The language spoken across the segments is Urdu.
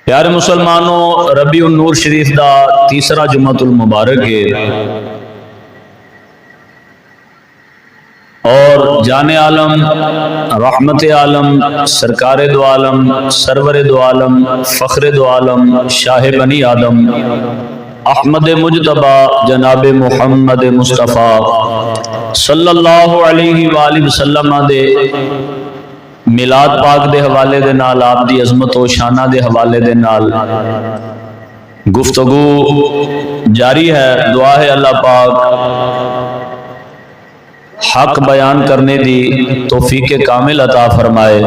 پیارے مسلمانوں، ربیع النور شریف دا تیسرا جمعۃ المبارک ہے اور جان عالم رحمت عالم سرکار دو عالم سرور دو عالم فخر دو عالم شاہ بنی آدم احمد مجتبی جناب محمد مصطفیٰ صلی اللہ علیہ وآلہ وسلم دے میلاد پاک دے حوالے دے نال، آپ دی عظمت و شانہ دے حوالے دے نال گفتگو جاری ہے۔ دعا ہے اللہ پاک حق بیان کرنے دی توفیق کامل عطا فرمائے،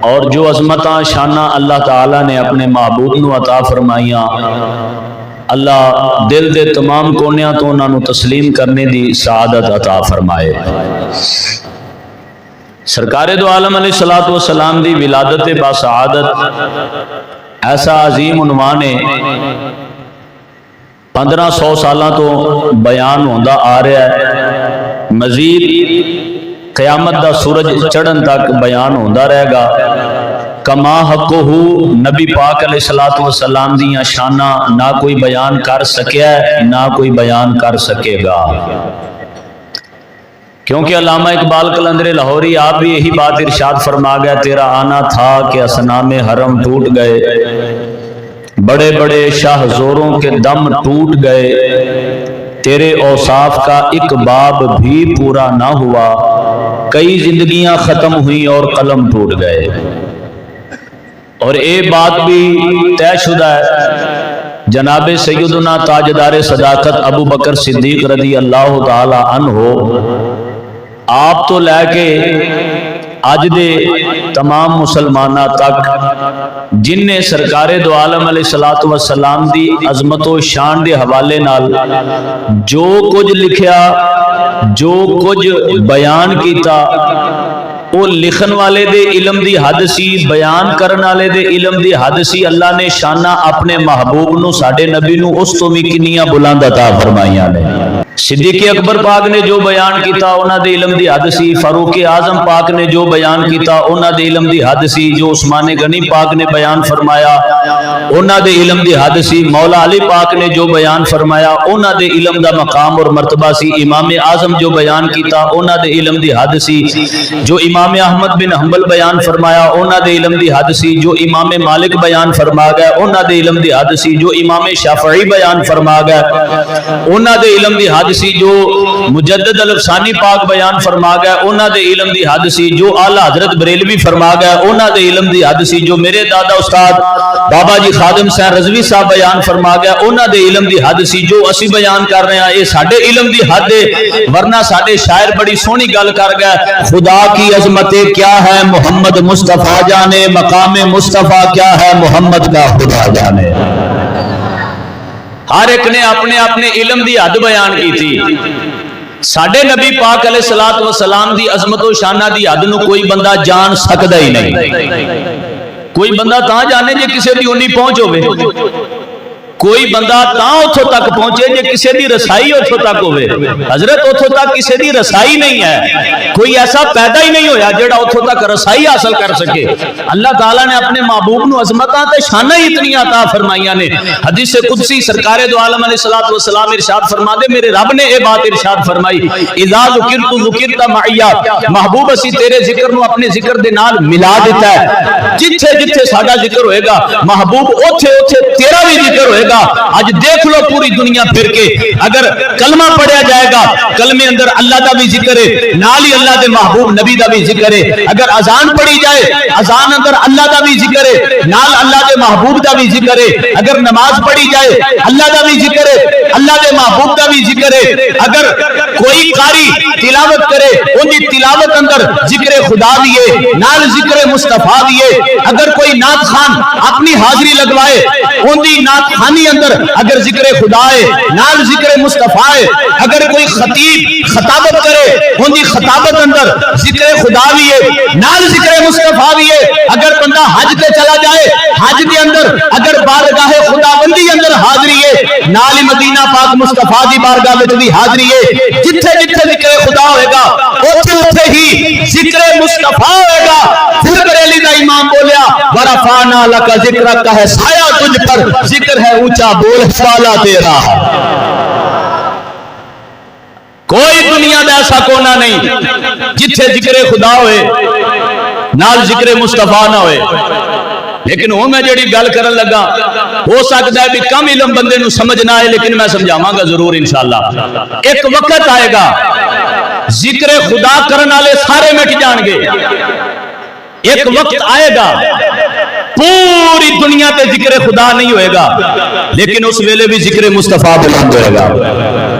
اور جو عظمتاں شانہ اللہ تعالی نے اپنے محبوب نو عطا فرمائیاں، اللہ دل دے تمام کونیاں تو انہاں نو تسلیم کرنے دی سعادت عطا فرمائے۔ سرکار دو عالم علیہ الصلوۃ والسلام دی ولادت با سعادت ایسا عظیم عنوان ہے، 1500 سالاں تو بیان ہوندا آ رہا ہے، مزید قیامت دا سورج چڑھن تک بیان ہوندا رہے گا۔ کما حقہ نبی پاک علیہ الصلوۃ والسلام دیاں شاناں نہ کوئی بیان کر سکیا ہے نہ کوئی بیان کر سکے گا، کیونکہ علامہ اقبال قلندر لاہوری آپ بھی یہی بات ارشاد فرما گیا، تیرا آنا تھا کہ اصنام حرم ٹوٹ گئے، بڑے بڑے شاہ زوروں کے دم ٹوٹ گئے، تیرے اوصاف کا ایک باب بھی پورا نہ ہوا، کئی زندگیاں ختم ہوئیں اور قلم ٹوٹ گئے۔ اور اے بات بھی طے شدہ ہے، جناب سیدنا تاجدار صداقت ابو بکر صدیق رضی اللہ تعالی عنہ آپ تو لے کے اج دے تمام مسلمانہ تک جن نے سرکار دو عالم علیہ الصلوۃ والسلام دی عظمت و شان دے حوالے نال جو کچھ لکھیا، جو کچھ بیان کیتا، وہ لکھن والے دے علم دی حد سی، بیان کرن والے دے علم دی حد سی۔ اللہ نے شانہ اپنے محبوب نو ساڈے نبی نو اس تو بھی کنیاں بلند عطا فرمائیاں نے۔ صدیق اکبر پاک نے جو بیان کیتا انہاں دے علم دی حد سی، فاروق اعظم پاک نے جو بیان کیتا انہاں دے علم دی حد سی، جو عثمان غنی پاک نے بیان فرمایا انہاں دے علم دی حد سی، مولا علی پاک نے جو بیان فرمایا انہاں دے علم دا مقام اور مرتبہ سی، امام اعظم جو بیان کیتا انہاں دے علم دی حد سی، جو امام احمد بن حنبل بیان فرمایا انہاں دے علم دی حد سی، جو امام مالک بیان فرما گئے انہاں دے علم دی حد سی، جو امام شافعی بیان فرما گئے انہاں دے علم دی حد سی، جو مجدد الافسانی پاک بیان فرما گئے انہاں دے علم دی حد سی، جو اعلی حضرت بریلوی فرما گئے انہاں دے علم دی حد سی، جو میرے دادا استاد بابا جی خادم حسین رضوی صاحب بیان فرما گئے انہاں دے علم دی حد سی، جو اسی بیان کر رہے ہیں یہ ساڈے علم دی حد ہے۔ ورنہ ساڈے شاعر بڑی سونی گل کر گئے، خدا کی عظمت کیا ہے محمد مصطفیٰ جانے، مقام مصطفیٰ کیا ہے محمد کا خدا جانے۔ ہر ایک نے اپنے اپنے علم دی حد بیان کی تھی۔ ساڈے نبی پاک علیہ الصلوۃ والسلام دی عظمت و شانہ دی حد نو کوئی بندہ جان سکدا ہی نہیں۔ کوئی بندہ تاں جانے جے کسے دی اونی پہنچ ہوئے، کوئی بندہ تاں اتھوں تک پہنچے جے کسے دی رسائی اتھوں تک ہوئے۔ حضرت اتھوں تک کسے دی رسائی نہیں ہے، کوئی ایسا پیدا ہی نہیں ہویا جیڑا اتھوں تک رسائی حاصل کر سکے۔ اللہ تعالیٰ نے اپنے محبوب نو عظمتاں تے شانہ ہی اتنی عطا فرمائیاں نے۔ حدیث قدسی سرکار دو عالم علیہ الصلوۃ والسلام ارشاد فرما دے، میرے رب نے اے بات ارشاد فرمائی، اذا ذکرت ذکرت معی، محبوب اسی تیرے ذکر نو اپنے ذکر دے نال ملا دیتا ہے۔ جتھے جتھے ساڈا ذکر ہوئے گا محبوب اوتھے اوتھے تیرا بھی ذکر ہوئے گا۔ آج دیکھ لو پوری دنیا پھر کے، اگر کلمہ پڑھیا جائے گا کلمے اندر اللہ دا بھی ذکر ہے، نال ہی اللہ دے محبوب نبی دا بھی ذکر ہے۔ اگر اذان پڑھی جائے اذان اندر اللہ دا بھی ذکر ہے، نال اللہ دے محبوب دا بھی ذکر ہے۔ اگر نماز پڑھی جائے اللہ دا بھی ذکر ہے، اللہ دے محبوب دا بھی ذکر ہے۔ اگر کوئی قاری تلاوت کرے ان دی تلاوت اندر ذکر خدا بھی ہے، نال ذکر مصطفیٰ بھی ہے۔ اگر کوئی نعت خان اپنی حاضری لگوائے ان دی نعت خانی اندر اگر ذکر خدا ہے نال ذکر مصطفیٰ ہے۔ اگر کوئی خطیب خطابت کرے ان دی خطابت اندر ذکر خدا بھی ہے، نال ذکر مصطفیٰ بھی ہے۔ اگر بندہ حج تے چلا جائے حج کے اندر اگر بارگاہ خداوندی اندر حاضری ہے نال مدینہ پاک مصطفیٰ دی بارگاہ وچ بھی حاضری ہے جتھے جتھے ذکر خدا ہوئے گا اوتھے اوتھے ہی ذکر مصطفیٰ ہوئے گا پھر بریلی دا امام بولیا ورفعنا لک ذکرک ہے سایہ تجھ پر ذکر ہے اونچا بول سوالا تیرا کوئی دنیا دا ایسا کونا نہیں جتھے ذکر خدا ہوئے نال ذکر مصطفیٰ نہ ہوئے لیکن وہ میں جڑی گل کرن لگا ہو سکتا ہے بھی کم علم بندے نو سمجھ نہ آئے لیکن میں سمجھاواں گا ضرور انشاءاللہ ایک وقت آئے گا ذکر خدا کرن والے سارے مٹ جان گے ایک وقت آئے گا پوری دنیا تے ذکر خدا نہیں ہوئے گا لیکن اس ویلے بھی ذکر مصطفیٰ بلند ہوئے گا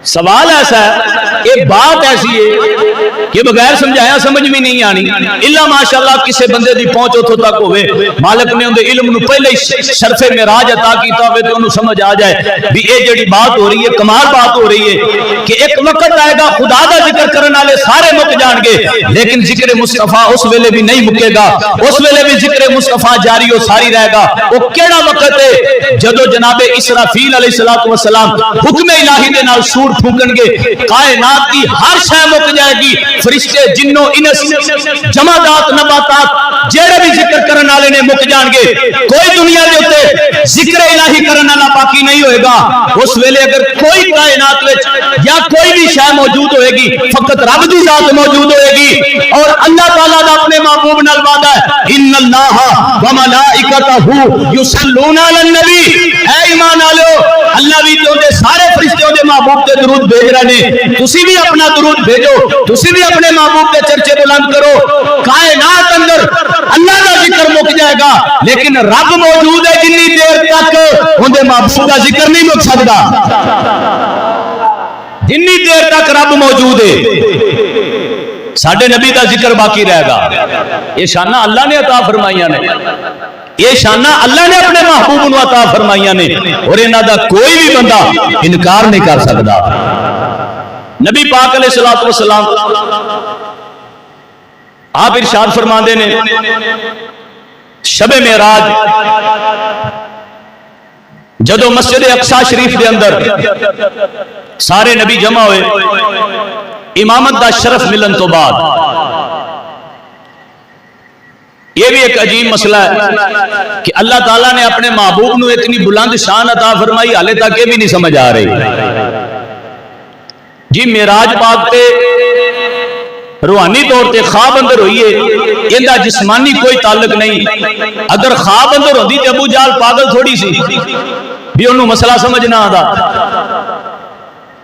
سوال ایسا ہے ایک بات ایسی ہے کہ بغیر سمجھایا سمجھ بھی نہیں آنی اللہ ماشاءاللہ کسے بندے دی پہنچ اتھوں تک ہوئے مالک نے اندے علم نو پہلے ہی شرف معراج عطا کیتا ہوئے تو انہوں سمجھ آ جائے بھی اے جڑی بات ہو رہی ہے کمال بات ہو رہی ہے کہ ایک وقت آئے گا خدا دا ذکر کرنے والے سارے مک جان گے لیکن ذکر مصطفیٰ اس ویلے بھی نہیں مکے گا اس ویلے بھی ذکر مصطفیٰ جاری و ساری رہے گا وہ کیڑا وقت ہے جدو جناب اسرافیل علیہ السلام حکم الہی دے نال سور پھونکن گے کائنات کی ہر شے مک جائے گی فرشتے جنوں انس جمادات نباتات جڑے بھی ذکر کرن والے نے مک جان گے کوئی دنیا دے اوتے ذکر الہی کرن والا باقی نہیں ہوئے گا اس ویلے اگر کوئی کائنات وچ یا کوئی بھی شے موجود ہوئے گی فقط رب دی ذات موجود ہوئے گی اور اللہ تعالیٰ دا اپنے محبوب نال وعدہ ہے ان اللہ و ملائکتہ یصلون علی النبی اے ایمان والو اللہ بھی تے سارے فرشتے دے محبوب تے درود بھیج رہے نے تسی بھی اپنا درود بھیجو تسی بھی اپنے محبوب کے چرچے بلند کرو کائنات اندر اللہ کا ذکر مک جائے گا لیکن رب موجود ہے جنی دیر تک اندے محبوب کا ذکر نہیں مک سکتا جنی دیر تک رب موجود ہے ساڈے نبی کا ذکر باقی رہے گا یہ شانہ اللہ نے عطا فرمائیاں نے یہ شانہ اللہ نے اپنے محبوب نو عطا فرمائیاں نے اور انہاں دا کوئی بھی بندہ انکار نہیں کر سکتا نبی پاک علیہ السلام آپ ارشاد فرماندے نے شب معراج جدو مسجد اقصی شریف دے اندر سارے نبی جمع ہوئے امامت دا شرف ملن تو بعد یہ بھی ایک عجیب مسئلہ ہے کہ اللہ تعالیٰ نے اپنے محبوب نو اتنی بلند شان عطا فرمائی حالے تک یہ بھی نہیں سمجھ آ رہی جی معراج پاک تے روحانی طور تے خواب اندر ہوئی ہے اندہ جسمانی کوئی تعلق نہیں اگر خواب اندر ہوتی تے ابو جال پاگل تھوڑی سی بھی انہوں مسئلہ سمجھ نہ آتا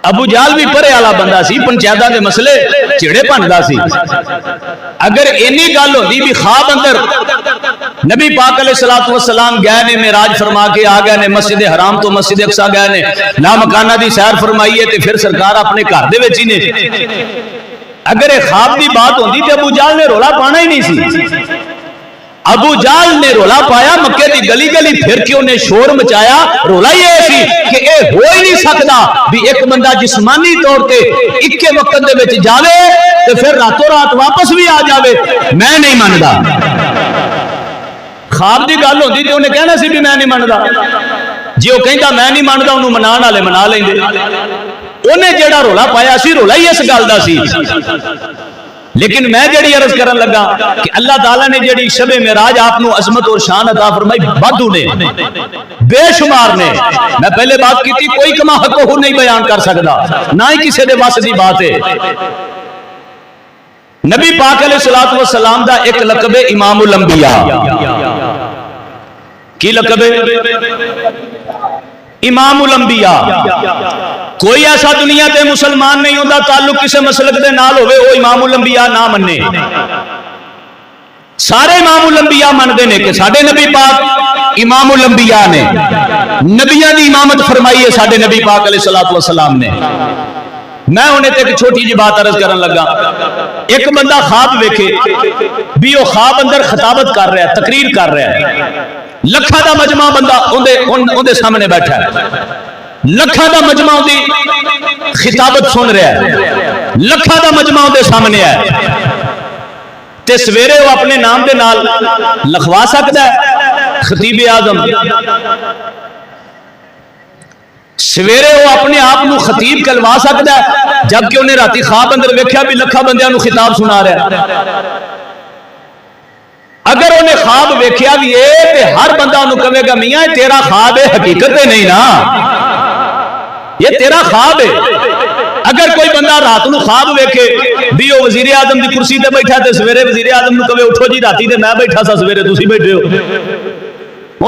ابو جال بھی پرے والا بندہ سی پنچایتاں دے مسئلے چڑے بندا سی اگر اینی گل ہوندی بھی خواب اندر نبی پاک علیہ السلام گئے نے معراج فرما کے آ گئے نے مسجد حرام تو مسجد اقصی گئے نے لامکانہ دی سیر فرمائی ہے تے پھر سرکار اپنے گھر دے وچ ہی نے اگر یہ خواب دی بات ہوندی تے ابو جال نے رولا پانا ہی نہیں سی ابو جال نے رولا پایا مکے دی گلی گلی پھر کے انہیں شور مچایا رولا یہ سی کہ اے ہو ہی نہیں سکتا بھی ایک بندہ جسمانی طور تے اکے وقت دے وچ جاوے تے پھر راتوں رات واپس بھی آ جاوے میں نہیں مندا خواب دی گل ہوندی تے انہیں کہنا سی بھی میں نہیں مندا جی وہ کہندا میں نہیں مندا انہوں منان والے منا لیندے انہیں جیڑا رولا پایا سی رولا ہی اس گل دا سی لیکن میں جڑی عرض کرن لگا کہ اللہ تعالیٰ نے جڑی شب معراج آپ نو عظمت اور شان عطا فرمائی بادو نے بے شمار نے میں پہلے بات کی تھی کوئی کما حق نہیں بیان کر سکتا نہ ہی کسی دے واسطے دی بات ہے نبی پاک علیہ السلام دا ایک لقب ہے امام الانبیاء کی لقب ہے امام الانبیاء کوئی ایسا دنیا تے مسلمان نہیں ہوتا تعلق کسی مسلک دے نال ہوئے وہ امام الانبیاء نہ مننے سارے امام الانبیاء مندے نے کہ ساڈے نبی پاک امام الانبیاء نے نبیاں دی امامت فرمائی ہے ساڈے نبی پاک علیہ السلام نے میں انہیں تے ایک چھوٹی جی بات عرض کرن لگا ایک بندہ خواب ویکھے بھی وہ خواب اندر خطابت کر رہا ہے تقریر کر رہا ہے لکھا دا مجمع بندہ اندے سامنے بیٹھا ہے لکھا دا مجمع دی خطابت سن رہا ہے لکھا دا مجمع دے سامنے ہے تے سویرے وہ اپنے نام دے نال لکھوا سکتا ہے خطیب اعظم سویرے وہ اپنے آپ کو خطیب کلوا سکتا ہے جبکہ انہیں راتی خواب اندر ویکھیا بھی لکھا بندیاں نو خطاب سنا رہا ہے. اگر انہیں خواب ویکھیا بھی ہے تے ہر بندہ انہوں کہے گا میاں تیرا خواب ہے حقیقت ہے نہیں نا یہ تیرا خواب ہے. اگر کوئی بندہ رات نو خواب ویکھے بھی وہ وزیر اعظم دی کرسی تے بیٹھا تے سویرے وزیر اعظم نو کہے اٹھو جی راتی تے میں بیٹھا سا سویرے تسی بیٹھے ہو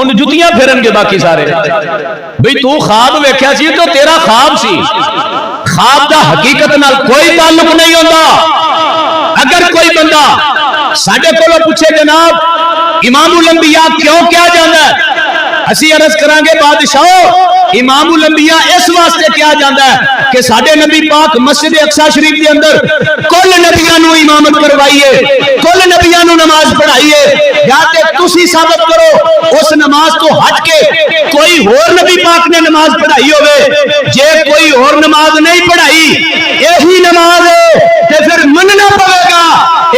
ان جتیاں پھرن گے باقی سارے بھئی تو خواب ویکھیا سی تو تیرا خواب سی خواب دا حقیقت نال کوئی تعلق نہیں ہوتا. اگر کوئی بندہ ساڈے کولوں پوچھے جناب امام الانبیاء کیوں کیا جاندا ہے اسی عرض کران گے بادشاہ امام الانبیاء اس واسطے کیا جاندا ہے کہ ساڈے نبی پاک مسجد اقصی شریف دے اندر کل نبیاں نو امامت کروائیے کل نبیاں نو نماز پڑھائیے یا تے تسی ثابت کرو اس نماز تو ہٹ کے کوئی اور نبی پاک نے نماز پڑھائی ہوئے جے کوئی اور نماز نہیں پڑھائی یہی نماز ہے تے پھر مننا پڑے گا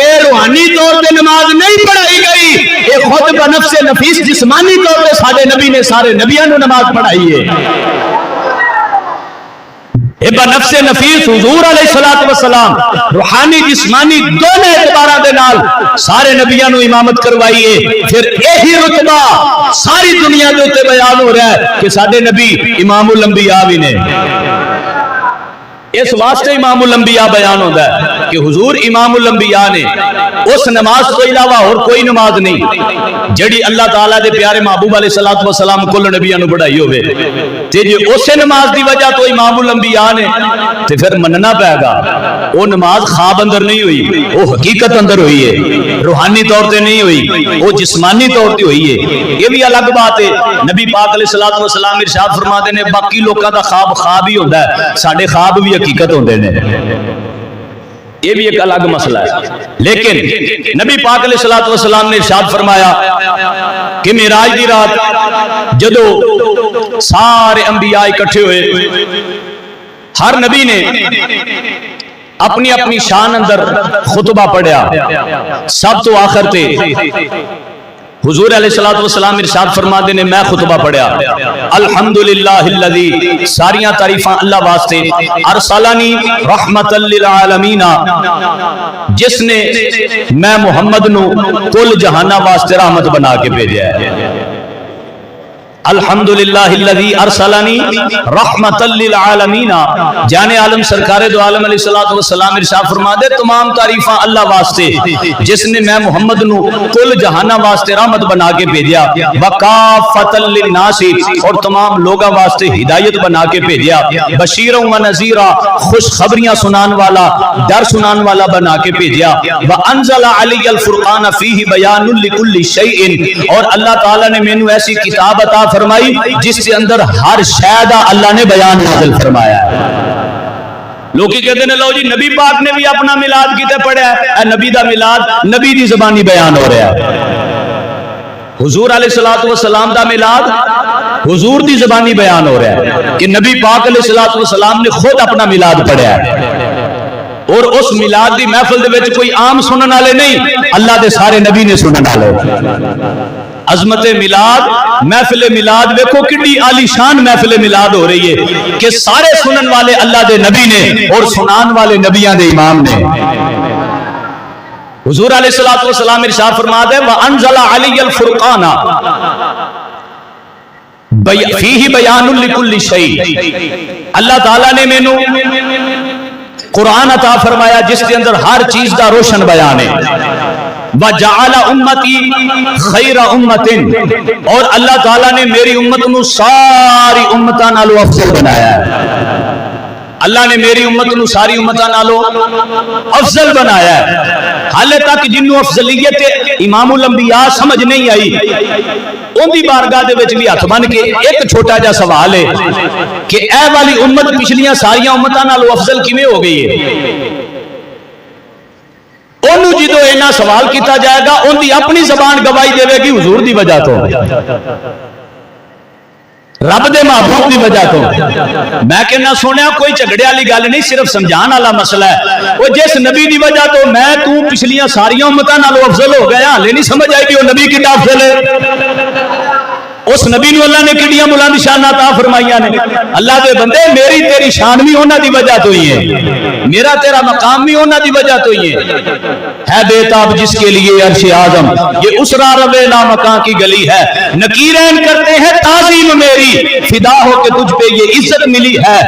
اے روحانی طور پہ نماز نہیں پڑھائی گئی اے خود بنفس نفیس جسمانی طور پہ سارے نبی نے سارے نبیوں نے نماز پڑھائی ہے. اے بنفس نفیس حضور علیہ السلام روحانی جسمانی دونوں اعتبارات دے نال سارے نبیوں نے امامت کروائی ہے. پھر یہی رتبہ ساری دنیا دے اوپر بیان ہو رہا ہے کہ سارے نبی امام الانبیاء بھی نے. اس واسطے امام الانبیاء بیان ہوتا ہے کہ حضور امام الانبیاء نے اس نماز تو علاوہ اور کوئی نماز نہیں جڑی اللہ تعالیٰ دے پیارے محبوب علیہ السلام کل نبیوں نے پڑھائی ہوئے تے جے اسے نماز دی وجہ تو امام الانبیاء نے تے پھر مننا پائے گا وہ نماز خواب اندر نہیں ہوئی وہ حقیقت اندر ہوئی ہے روحانی طور تے نہیں ہوئی وہ جسمانی طور تے ہوئی ہے. یہ بھی الگ بات ہے. نبی پاک علیہ السلام ارشاد فرماتے ہیں باقی لوگوں دا خواب ہی ہوتا ہے ساڈے خواب بھی حقیقت ہوندے نے. یہ بھی ایک الگ مسئلہ ہے. لیکن نبی پاک علیہ السلام نے ارشاد فرمایا کہ معراج دی رات جدو سارے انبیاء اکٹھے ہوئے ہر نبی نے اپنی اپنی شان اندر خطبہ پڑھیا سب تو آخر تے حضور علیہ السلام ارشاد فرماتے نے میں خطبہ پڑھیا الحمدللہ الذی ساریاں تعریفاں اللہ واسطے ارسلانی رحمت للعالمین جس نے میں محمد نو کل جہانہ واسطے رحمت بنا کے بھیجا ہے. الحمدللہ الذی ارسلانی رحمت للعالمین جان عالم سرکار دو عالم علیہ السلام ارشاد فرما دے تمام تعریفاں اللہ واسطے جس نے میں محمد نو کل جہانہ واسطے رحمت بنا کے بھیجا وکافۃ للناس اور تمام لوگاں واسطے ہدایت بنا کے بھیجا بشیرا و نذیرا خوشخبریاں سنان والا ڈر سنان والا بنا کے بھیجا وانزل علی الفرقان فیہ بیان لکل شیء اور اللہ تعالی نے مینوں ایسی کتاب عطا فرمائی جس کے اندر ہر شے دا اللہ نے بیان نازل فرمایا ہے. لوکی کہتے ہیں لو جی نبی پاک نے بھی اپنا میلاد کیتے پڑھا ہے اے نبی دا میلاد نبی دی زبانی بیان ہو رہا ہے. حضور علیہ السلام دا میلاد حضور دی زبانی بیان ہو رہا ہے کہ نبی پاک علیہ السلام نے خود اپنا میلاد پڑھا ہے اور اس میلاد دی محفل دے وچ کوئی عام سنن والے نہیں اللہ دے سارے نبی نے سنن والے. عظمت میلاد محفل میلاد دیکھو کتنی عالی شان محفل میلاد ہو رہی ہے کہ سارے سنن والے اللہ دے نبی نے اور سنان والے نبیاں دے امام نے. حضور علیہ السلام ارشاد فرماتے ہیں وانزل علی الفرقان فیہ بیان لکل شیء اللہ تعالیٰ نے مینوں قرآن عطا فرمایا جس کے اندر ہر چیز دا روشن بیان ہے وَجَعَلَ أُمَّتِي خَيْرَ أُمَّةٍ اور اللہ تعالیٰ نے میری امت نو ساری امتاں نالو افضل بنایا ہے. اللہ نے میری امت نو ساری امتاں نالو افضل بنایا ہے. حالے تک جنوں افضلیت امام الانبیاء سمجھ نہیں آئی ان دی بارگاہ دے وچ بھی ہاتھ بن کے ایک چھوٹا جا سوال ہے کہ اے والی امت پچھلیاں ساریاں امتاں نالو افضل کیویں ہو گئی ہے. انہوں جدو اینا سوال کیتا جائے گا ان دی اپنی زبان گواہی دے گی حضور دی وجہ تو رب دے محبوب دی وجہ تو. میں کہنا سنیا کوئی جھگڑے والی گل نہیں صرف سمجھان والا مسئلہ ہے. وہ جس نبی دی وجہ تو میں تو پچھلیاں ساریاں امتاں نالوں افضل ہو گیا ہلے نہیں سمجھ آئی کہ وہ نبی کتنا افضل ہے. وہ اس نبی نو اللہ نے کڑیاں بلند شاناں عطا فرمائیاں نے. اللہ دے بندے میری تیری شان بھی انہاں دی وجہ تو ہی ہے, میرا تیرا مقام بھی انہاں دی وجہ تو ہی ہے بےتاب جس کے لیے عرش اعظم, یہ اسرا روے لا مکان کی گلی ہے. نکیرین کرتے ہیں تعظیم میری, فدا ہو کے تجھ پہ یہ عزت ملی ہے.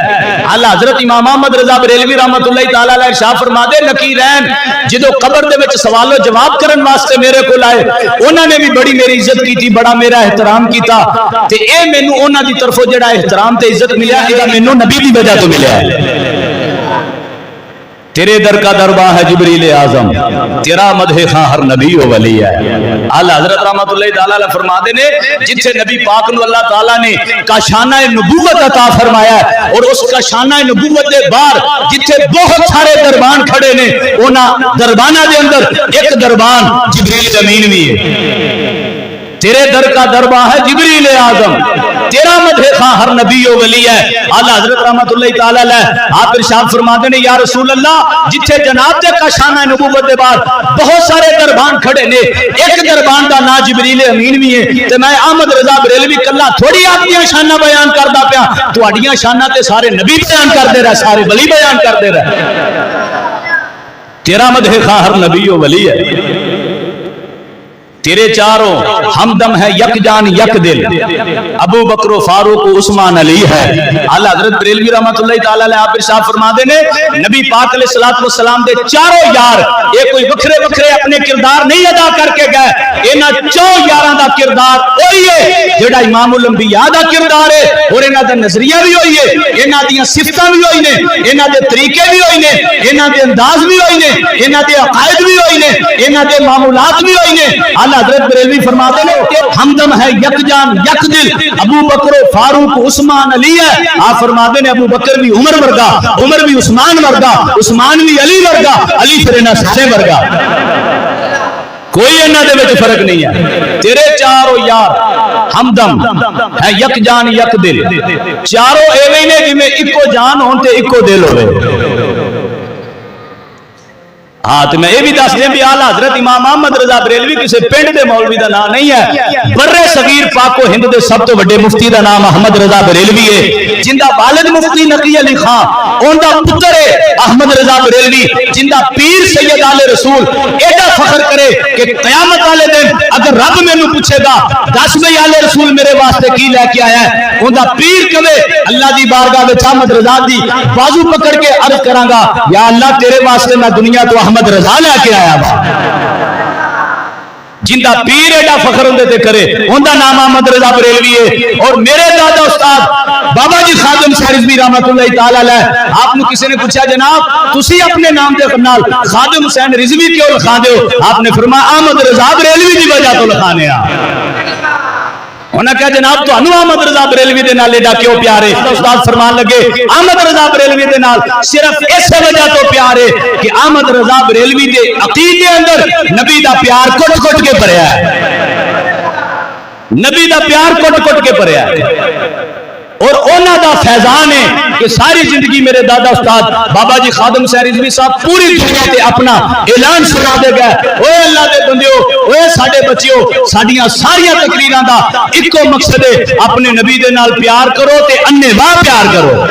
اعلیٰ حضرت امام احمد رضا بریلوی رحمت اللہ تعالی علیہ ارشاد فرما دے نکیرین جدو قبر دے وچ سوال و جواب کرن واسطے میرے کو لائے, انہاں نے بھی بڑی میری عزت کی تھی, بڑا میرا احترام کیتا, تے اے مینوں انہاں دی طرفوں جڑا احترام تے عزت ملیا اے مینوں نبی دی وجہ تو ملیا ہے. تیرے در کا دربار ہے جبریل اعظم, تیرا مدح خاں ہر نبی و ولی ہے. اعلیٰ حضرت رحمت اللہ تعالیٰ علیہ فرما دے نے جتھے نبی پاک نو اللہ تعالیٰ نے کاشانہ نبوت عطا فرمایا ہے, اور اس کاشانہ نبوت دے باہر جتھے بہت سارے دربان کھڑے نے, انہاں دربانہ دے اندر ایک دربان جبریل امین بھی ہے. تیرے در کا دربار ہے جبریل اعظم, تیرا مدح خاں ہر نبی و ولی ہے. اعلیٰ حضرت رحمت اللہ تعالیٰ علیہ آپ ارشاد فرماتے ہیں یا رسول اللہ جتھے جناب دے کاشانہ نبوت دے بعد بہت سارے دربان کھڑے نے, ایک دربان دا نا جبریل امین بھی ہے, تے میں احمد رضا بریلوی کلا تھوڑی آپ دیاں شانہ بیان کردا پیا, تہاڈیاں شانہ تے سارے نبی بیان کردے رہے, سارے ولی بیان کردے رہے. تیرا مدح خاں ہر نبی و ولی ہے. تیرے چاروں ہمدم ہے یک جان یک دل, ابو بکر و فاروق و عثمان علی ہے. اعلیٰ حضرت بریلوی رحمت اللہ تعالیٰ علیہ آپ ارشاد فرما دے نے نبی پاک علیہ الصلوۃ والسلام دے چاروں یار یہ کوئی وکھرے وکھرے اپنے کردار نہیں ادا کر کے گئے, انہاں چوں یاراں دا کردار وہی ہے جڑا امام الانبیاء دا کردار ہے, اور انہاں دا نظریہ بھی وہی ہے, انہاں دیاں صفتاں بھی وہی نے, انہاں دے طریقے بھی وہی نے, انہاں دے انداز بھی وہی نے, انہاں دے عقائد بھی وہی نے, انہاں دے معمولات بھی وہی نے. حضرت بریلوی فرماتے ہیں ہمدم ہے یک جان یک دل, ابو بکر و فاروق عثمان علی ہے. آپ فرماتے ہیں ابو بکر بھی عمر ورگا, عمر بھی عثمان ورگا, عثمان بھی علی ورگا, علی پھر انہاں سارے ورگا, کوئی انہاں دے وچ فرق نہیں ہے. تیرے چاروں یار ہمدم ہے یک جان یک دل, چاروں ایویں نے جویں اکو جان ہون تے اکو دل ہوے. ہاں تو میں یہ بھی دس دیں بھی اعلیٰ حضرت امام احمد رضا بریلوی کسی پنڈ دے مولوی دا نام نہیں ہے, برے صغیر پاک و ہند دے سب تو بڑے مفتی دا نام احمد رضا بریلوی ہے, جن دا والد مفتی نقی علی خان, ان دا پتر ہے احمد رضا بریلوی, جن دا پیر سید آل رسول ایڈا فخر کرے کہ قیامت والے دن اگر رب میں نو پوچھے گا 10 بھائی آل رسول میرے واسطے کی لے کے آیا ہے, ان دا پیر کہے اللہ دی بارگاہ وچ احمد رضا دی بازو پکڑ کے عرض کراں گا یا اللہ تیرے واسطے میں دنیا تو احمد رضا لے کے آیا با. جن دا پیر ایڈا فخر ہوندے تے کرے ان دا نام احمد رضا بریلوی ہے. اور میرے دادا استاد بابا جی خادم شاہ رضوی رحمت اللہ تعالی علیہ, آپ نے کسی نے پوچھا جناب تسی اپنے نام دے نال خادم حسین رضوی کیوں لکھا دے ہو, آپ نے فرمایا احمد رضا بریلوی دی وجہ تو لکھانے آ. انہاں کہا جناب تو انو احمد رضا بریلوی دے نال ایڈا کیوں پیار ہے؟ استاد فرمان لگے احمد رضا بریلوی دے نال صرف اس وجہ تو پیار ہے کہ احمد رضا بریلوی دے عقیدے اندر نبی دا پیار کٹ کٹ کے بھریا ہے, نبی دا پیار کٹ کٹ کے بھریا ہے. اور انہاں دا فیضان ہے کہ ساری زندگی میرے دادا استاد بابا جی خادم شاہ رضوی صاحب پوری دنیا تے اپنا اعلان سنا دے گئے, اوے اللہ دے بندیو, اوے ساڈے بچیو, ساڈیاں ساریاں تقریراں دا اکو مقصد ہے اپنے نبی دے نال پیار کرو تے اننے واہ پیار کرو.